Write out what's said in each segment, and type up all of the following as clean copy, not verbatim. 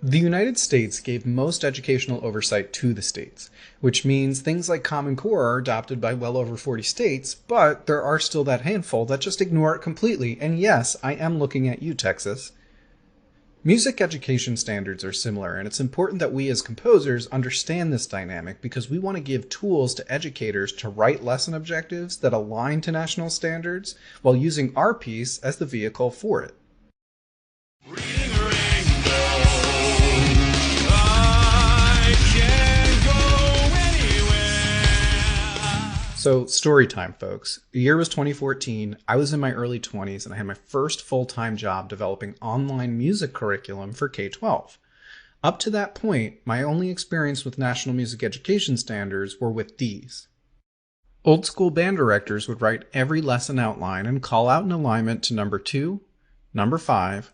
The United States gave most educational oversight to the states, which means things like Common Core are adopted by well over 40 states, but there are still that handful that just ignore it completely, and yes, I am looking at you, Texas. Music education standards are similar, and it's important that we as composers understand this dynamic because we want to give tools to educators to write lesson objectives that align to national standards while using our piece as the vehicle for it. So story time, folks. The year was 2014. I was in my early 20s and I had my first full-time job developing online music curriculum for K-12. Up to that point, my only experience with national music education standards were with these. Old school band directors would write every lesson outline and call out an alignment to number 2, number 5,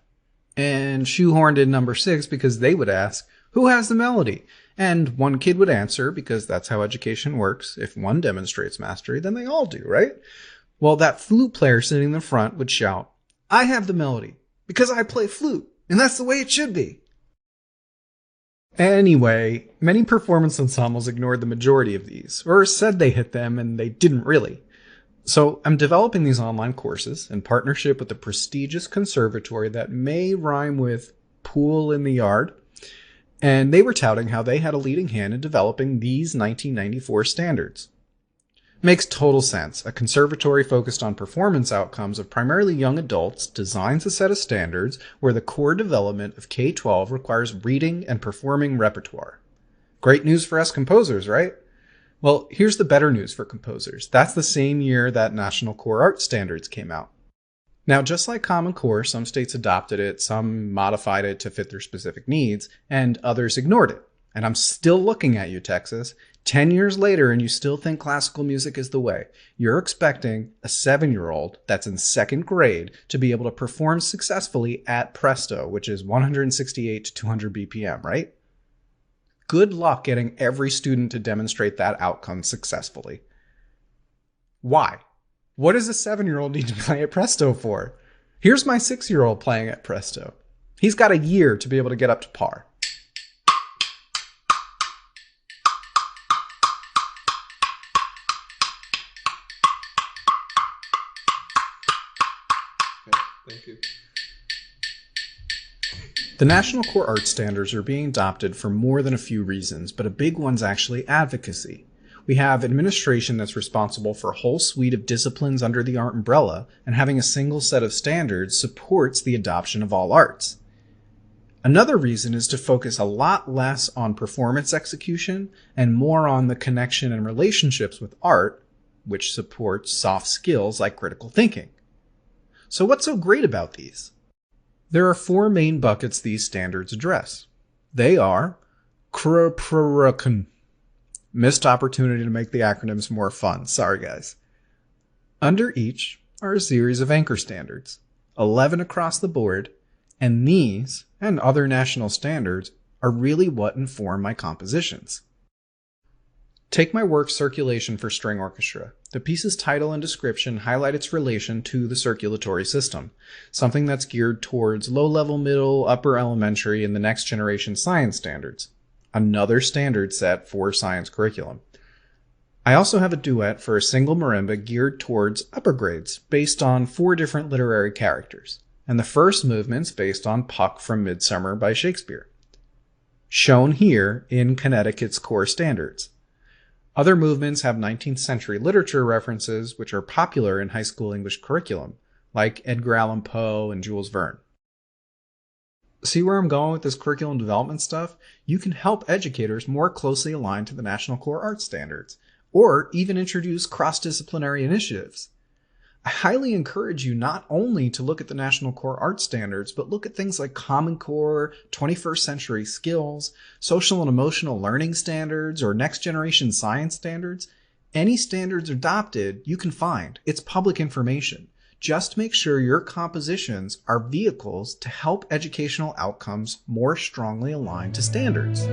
and shoehorned in number 6 because they would ask, who has the melody? And one kid would answer, because that's how education works. If one demonstrates mastery, then they all do, right? Well, that flute player sitting in the front would shout, I have the melody, because I play flute, and that's the way it should be. Anyway, many performance ensembles ignored the majority of these, or said they hit them, and they didn't really. So I'm developing these online courses in partnership with a prestigious conservatory that may rhyme with pool in the yard. And they were touting how they had a leading hand in developing these 1994 standards. Makes total sense. A conservatory focused on performance outcomes of primarily young adults designs a set of standards where the core development of K-12 requires reading and performing repertoire. Great news for us composers, right? Well, here's the better news for composers. That's the same year that National Core Art Standards came out. Now, just like Common Core, some states adopted it, some modified it to fit their specific needs, and others ignored it. And I'm still looking at you, Texas. 10 years later, and you still think classical music is the way. You're expecting a 7-year-old that's in 2nd grade to be able to perform successfully at Presto, which is 168 to 200 BPM, right? Good luck getting every student to demonstrate that outcome successfully. Why? What does a 7-year-old need to play at Presto for? Here's my 6-year-old playing at Presto. He's got a year to be able to get up to par. Thank you. The National Core Art Standards are being adopted for more than a few reasons, but a big one's actually advocacy. We have administration that's responsible for a whole suite of disciplines under the art umbrella, and having a single set of standards supports the adoption of all arts. Another reason is to focus a lot less on performance execution and more on the connection and relationships with art, which supports soft skills like critical thinking. So what's so great about these? There are 4 main buckets these standards address. They are missed opportunity to make the acronyms more fun. Sorry, guys. Under each are a series of anchor standards, 11 across the board, and these and other national standards are really what inform my compositions. Take my work Circulation for String Orchestra. The piece's title and description highlight its relation to the circulatory system, something that's geared towards low-level, middle, upper elementary, and the next generation science standards. Another standard set for science curriculum. I also have a duet for a single marimba geared towards upper grades based on 4 different literary characters, and the first movement's based on Puck from Midsummer by Shakespeare, shown here in Connecticut's core standards. Other movements have 19th century literature references which are popular in high school English curriculum, like Edgar Allan Poe and Jules Verne. See where I'm going with this curriculum development stuff? You can help educators more closely align to the National Core Art Standards, or even introduce cross-disciplinary initiatives. I highly encourage you not only to look at the National Core Art Standards, but look at things like Common Core, 21st Century Skills, Social and Emotional Learning Standards, or Next Generation Science Standards. Any standards adopted you can find. It's public information. Just make sure your compositions are vehicles to help educational outcomes more strongly align to standards.